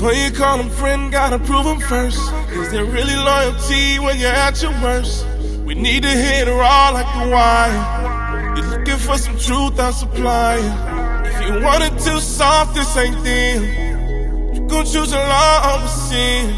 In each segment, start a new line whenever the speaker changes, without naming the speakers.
Before you call them friend, gotta prove them first. Is there really loyalty when you're at your worst? We need to hit it raw like the wire. You're looking for some truth, I'll supply it. If you want it too soft, this ain't them. You gon' choose a law over sin.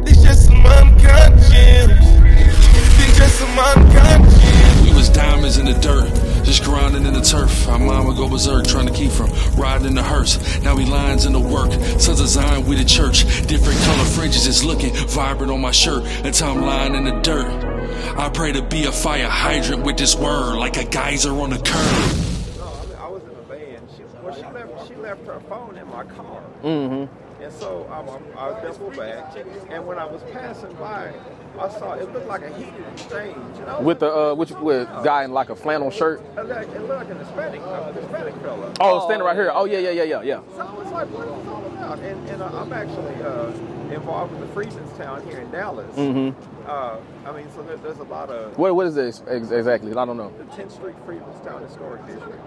It's just some uncut gems. It's just some uncut gems.
We was diamonds in the dirt, just grinding in the turf. Our mama go berserk, trying to keep from riding in the hearse. Now we lines in the work, sons of Zion, we the church. Different color fringes is looking vibrant on my shirt until I'm lying in the dirt. I pray to be a fire hydrant with this word, like a geyser on a curb.
No, I was in the van. She left her phone in my car.
Mm-hmm.
And so I doubled back, and when I was passing by, I saw it looked like a heated exchange.
With the guy in like a flannel shirt.
It looked like an Hispanic fella.
Oh, standing right here. Oh yeah.
So I was like, what is this all about? And I'm actually involved with the Freedmen's Town here in Dallas.
Mm-hmm.
I mean, so there's a lot of.
What is this exactly? I don't know.
The 10th Street Freedmen's Town Historic District.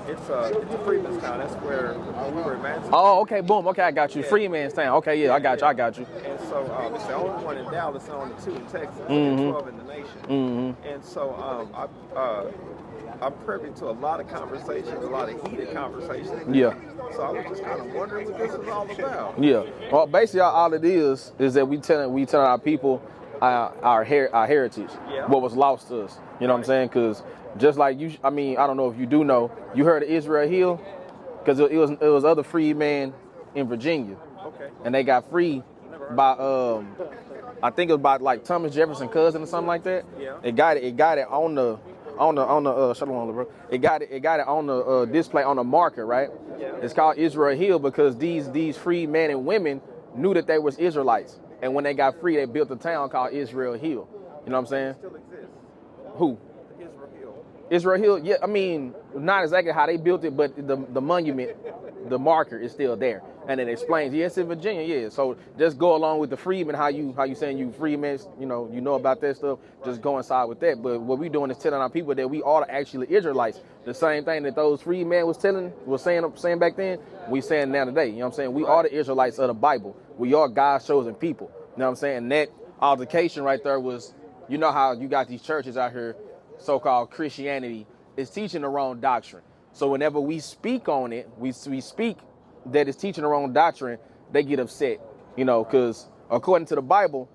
It's a Freedmen's Town. That's where we were emancipated.
Oh, okay, boom. Okay, I got you. Yeah. Freedmen's Town. Okay, yeah, I got you.
And so it's the only one in Dallas and only 2 in Texas.
Mm-hmm.
12 in the nation.
Mm-hmm.
And so I'm privy to a lot of conversations, a lot of heated conversations.
Yeah.
So I was just kind of wondering what this is all about.
Yeah. Well, basically, all it is that we telling our people our heritage,
yeah.
What was lost to us. You know what I'm saying? Because just like you, I mean, I don't know if you do know, you heard of Israel Hill? Because it was other freedmen in Virginia.
Okay.
And they got free by I think it was by like Thomas Jefferson's cousin or something like that.
Yeah.
It got it on the shalom, bro. It got it on the display on the marker, right?
Yeah.
It's called Israel Hill because these free men and women knew that they was Israelites, and when they got free, they built a town called Israel Hill. You know what I'm saying?
It still exists.
Who?
Israel Hill.
Israel Hill. Yeah, I mean, not exactly how they built it, but the monument, the marker is still there, and it explains. Yes, in Virginia, yeah. So just go along with the freedmen. How you saying you freedmen? You know about that stuff. Just go inside with that. But what we doing is telling our people that we are actually Israelites. The same thing that those freedmen was saying back then. We saying now today. You know what I'm saying? We are the Israelites of the Bible. We are God's chosen people. You know what I'm saying? And that altercation right there was, you know how you got these churches out here, so-called Christianity, is teaching the wrong doctrine. So whenever we speak on it, we speak that it's teaching the wrong doctrine, they get upset, because according to the Bible,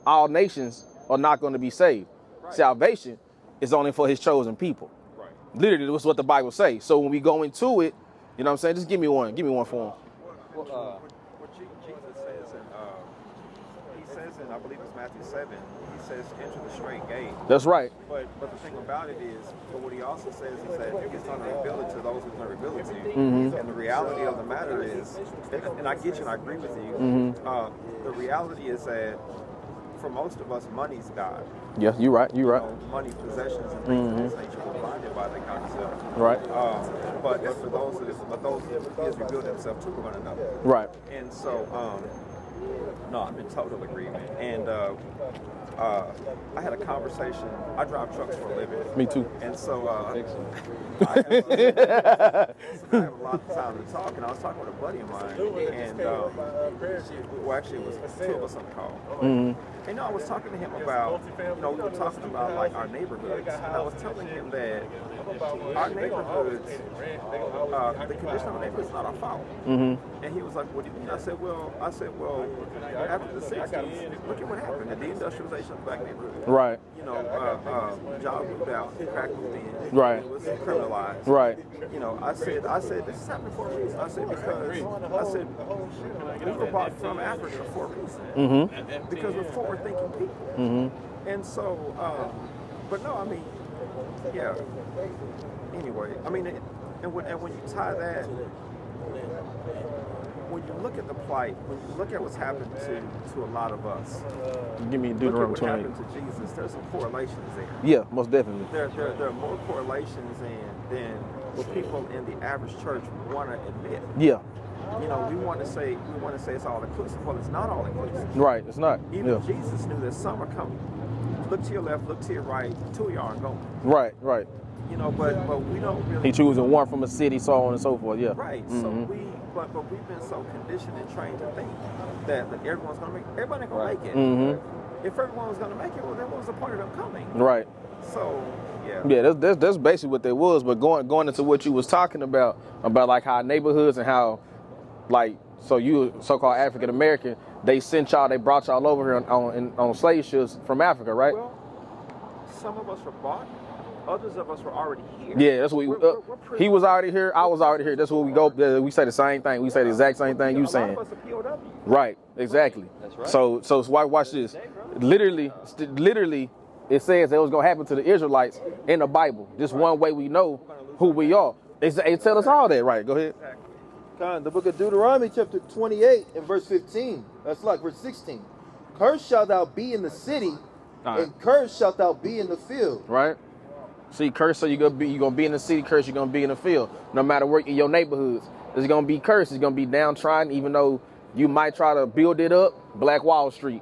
all nations are not going to be saved. Right. Salvation is only for his chosen people.
Right.
Literally, that's what the Bible says. So when we go into it, you know what I'm saying? Just give me one for him.
What Jesus says in, I believe it's Matthew 7, he says, enter the straight gate.
That's right.
But the thing about it is, what he also says is that it's going to reveal it to those who's going to reveal it to you.
Mm-hmm.
And the reality of the matter is, and I get you and I agree with you,
mm-hmm.
The reality is that for most of us, money's God.
Yes, you're right.
Money, possessions, and things of this nature, we're blinded by that kind of stuff.
Right.
But for those who has revealed himself to, we're going to know.
Right.
And so, no, I'm in total agreement. And I had a conversation. I drive trucks for a living.
Me too.
And so I have a lot of time to talk. And I was talking with a buddy of mine. And well, actually, it was 2 of us on the call.
Mm-hmm.
And I was talking to him about, we were talking about like our neighborhoods. And I was telling him that our neighborhoods, the condition of our neighborhoods is not our fault.
Mm-hmm.
And he was like, what do you mean? I said, well, after the 60s, look at what happened. The deindustrialization of the black neighborhood.
Right.
Jobs moved out, crack moved in.
Right.
It was criminalized.
Right.
I said, this is happening for a reason. I said, we were brought from Africa for a reason.
Mm-hmm.
Because we're forward-thinking people.
Mm-hmm.
And so, but no, I mean, yeah. Anyway, I mean, and when you tie that, when you look at the plight, when you look at what's happened to a lot of us,
give me Deuteronomy 28.
What happened to Jesus? There's some correlations there.
Yeah, most definitely.
There are more correlations than what people in the average church want to admit.
Yeah.
We want to say it's all inclusive. Well, it's not all inclusive.
Right, it's not.
Even Jesus knew that some are coming. Look to your left, look to your right. 2 of y'all aren't going.
Right.
You know, but we don't really.
He choosing one from a city, so on and so forth. Yeah.
Right. So but we've been so conditioned and trained to think that everybody's gonna make it.
Mm-hmm.
If everyone was gonna make it, well, then what was the point of them coming?
Right.
So yeah.
Yeah, that's basically what they was. But going into what you was talking about like how neighborhoods and how, like, so you so-called African American, they brought y'all over here on slave ships from Africa, right?
Well, some of us were bought. Others of us were already here.
Yeah, that's what he was already here. I was already here. That's what we go. We say the same thing. We say the exact same thing you saying.
A lot of us are POW.
Right. Exactly.
That's right.
So watch this. Literally, it says that was gonna happen to the Israelites in the Bible. This one way we know who we are. It tell us all that. Right. Go ahead.
The book of Deuteronomy, chapter 28 and verse 15. That's like verse 16. Cursed shalt thou be in the city, and cursed shalt thou be in the field.
Right. See, cursed, so you're gonna be in the city, cursed, you're gonna be in the field. No matter where in your neighborhoods, it's gonna be cursed. It's gonna be downtrodden, even though you might try to build it up. Black Wall Street,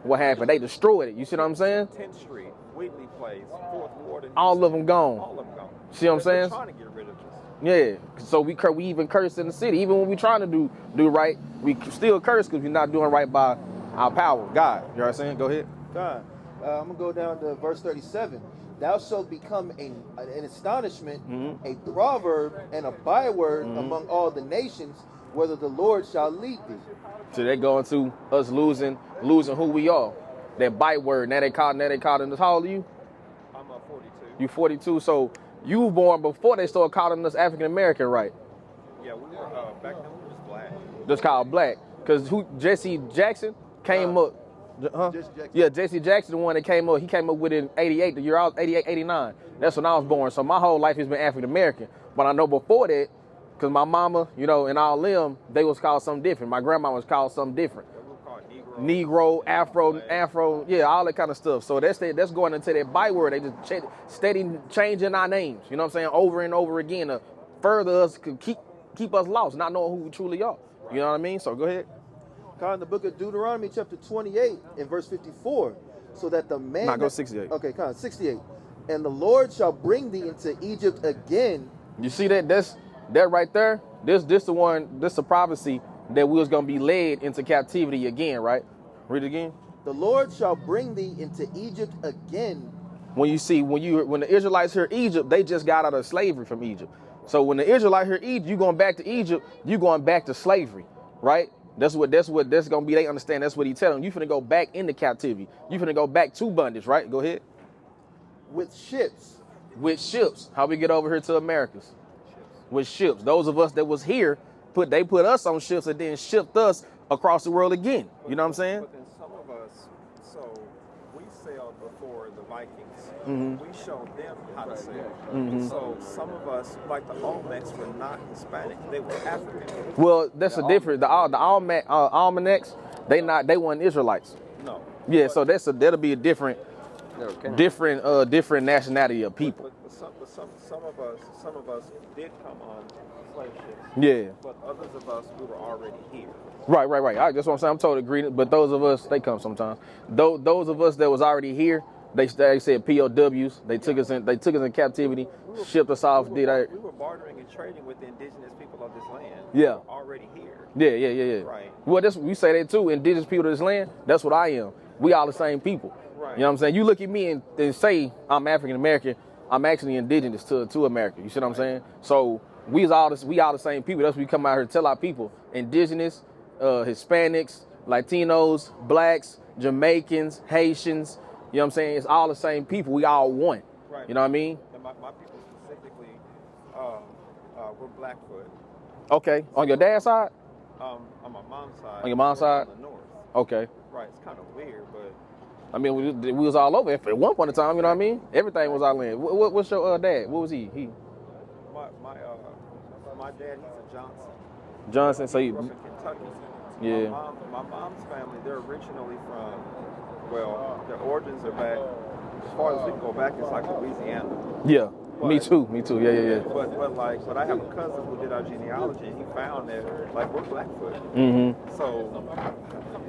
what happened? They destroyed it. You see what I'm saying?
10th Street, Wheatley Place, 4th Ward.
All of them gone.
All of them gone.
See what I'm saying?
They're trying to get rid of us.
Yeah. So we even curse in the city. Even when we trying to do right, we still curse because we're not doing right by our power, God. You know what I'm saying? Go ahead.
God, I'm gonna go down to verse 37. Thou shalt become an astonishment, a proverb, and a byword among all the nations, whether the Lord shall lead thee.
So they go into us losing who we are. That byword. Now they call us. How old are you?
I'm 42.
You 42. So you were born before they started calling us African American, right?
Yeah, we were back then we was black.
Just called black. Because Jesse Jackson came up. Huh? Yeah, Jesse Jackson, the one that came up, he came up with it in 88, the year I was 88, 89. That's when I was born. So my whole life has been African American. But I know before that, because my mama, you know, and all them, they was called something different. My grandma was called something different.
We were called
Negro, Afro, yeah, all that kind of stuff. So that's going into that byword. They just steady changing our names, you know what I'm saying, over and over again to further us, keep us lost, not knowing who we truly are. You know what I mean? So go ahead.
In the book of Deuteronomy, chapter 28 and verse 54, so that the man...
Go 68.
Okay, 68. And the Lord shall bring thee into Egypt again.
You see that? That right there? This the prophecy that we was going to be led into captivity again, right? Read it again.
The Lord shall bring thee into Egypt again.
When the Israelites hear Egypt, they just got out of slavery from Egypt. So when the Israelites hear Egypt, you going back to Egypt, you going back to slavery, right? That's gonna be. They understand. That's what he tell them. You finna go back into captivity. You finna go back to bondage, right? Go ahead.
With ships.
How we get over here to Americas? With ships. Those of us that was here, they put us on ships and then shipped us across the world again. You know what I'm saying?
But then some of us, so we sailed before the Vikings. We showed them how to sail. So some of us, like the Olmecs, were not Hispanic; they were African.
Well, that's the difference. The almanacs, they weren't Israelites.
No.
Yeah, so that'll be a different nationality of people.
But some of us did come on slave ships.
Yeah.
But others of us, we were already here.
Right. That's what I'm saying. I'm totally agreeing. But those of us, they come sometimes. Those of us that was already here, they said POWs. They took us in captivity, shipped us off.
We were bartering and trading with the indigenous people of this land.
Yeah.
We were already here.
Yeah.
Right.
Well, we say that too. Indigenous people of this land. That's what I am. We all the same people.
Right.
You know what I'm saying? You look at me and say I'm African American. I'm actually indigenous to America. You see what I'm saying? So we all the same people. That's what we come out here to tell our people. Indigenous, Hispanics, Latinos, blacks, Jamaicans, Haitians. You know what I'm saying? It's all the same people. We all one.
Right.
You know what I mean?
And my people specifically, we're Blackfoot.
Okay. On your dad's side?
On my mom's side.
On your mom's side?
On the north.
Okay.
Right. It's kind of weird, but.
I mean, we was all over at one point in time. You know what I mean? Everything was our land. What's your dad? What was he?
My dad, he's a Johnson.
Johnson. So
he grew up in Kentucky.
Yeah.
My mom's family, they're originally from. Well, their origins are back. As far as we can go back, it's like Louisiana.
Yeah. Me too. Yeah.
But I have a cousin who did our genealogy, and he found that we're Blackfoot. So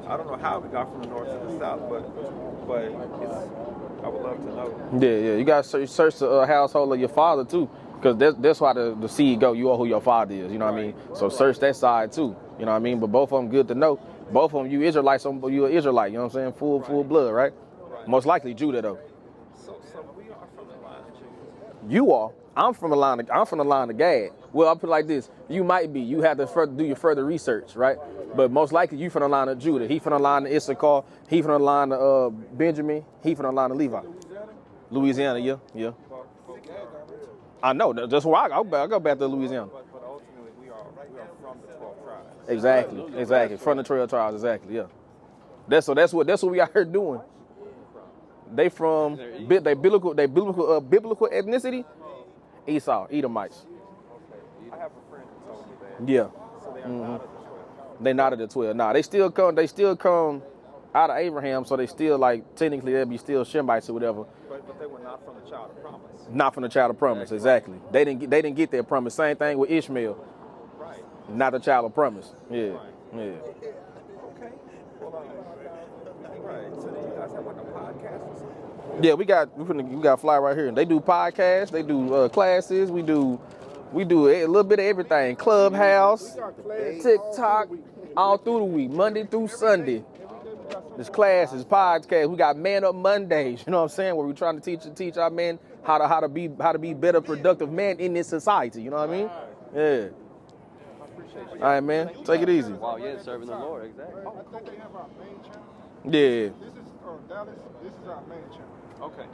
I don't know how we got from the north to the south, but I would love to know.
Yeah. You got to search the household of your father too, because that's why the seed go. You are who your father is. You know what I mean? So search that side too. You know what I mean? But both of them good to know. Both of them, you Israelites, you an Israelite. You know what I'm saying? Full blood, right? Most likely Judah though.
So we are from the line of Judah.
You are. I'm from the line of Gad. Well, I'll put it like this. You might be. You have to do your further research, right? But most likely you from the line of Judah. He from the line of Issachar. He from the line of Benjamin. He from the line of Levi. Louisiana, yeah. I know. That's why I go back to Louisiana.
But ultimately, we are from the 12 tribes.
Exactly. From the 12 tribes, exactly, yeah. That's what we out here doing. They from biblical ethnicity, Esau, Edomites.
I have a friend who told me that.
Yeah.
So they are not of the 12.
They not of the 12. Nah, they still come out of Abraham, so they still like technically they'll be still Shemites or whatever.
But they were not from the child of promise.
Not from the child of promise, exactly. They didn't get their promise. Same thing with Ishmael.
Right.
Not the child of promise. Yeah.
Right.
Yeah.
Okay. Well, right. So you guys have like a podcast or something?
Yeah, we got a fly right here. They do podcasts, they do classes, we do a little bit of everything. Clubhouse, TikTok, all through the week, Monday through Sunday. There's classes, podcasts. We got Man Up Mondays. You know what I'm saying? Where we're trying to teach our men how to be better, productive men in this society. You know what I mean? Yeah. All right, man. Take it easy.
Wow, yeah, serving the Lord, exactly.
I think they have our main channel.
Yeah.
This is Dallas. This is our main channel.
Okay.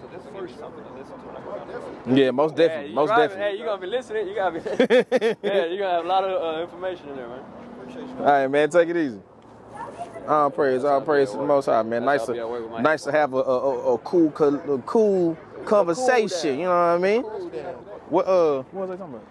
So this is first something to listen to when I go down there.
Yeah, most definitely.
Hey,
Most definitely.
Hey, you're going to be listening. You got to be. Yeah, you're going to have a lot of information in there, man.
Appreciate you.
All right, man. Take it easy. All praise to the Most High, man. Nice to have a cool conversation. You know what I mean? What was I talking about?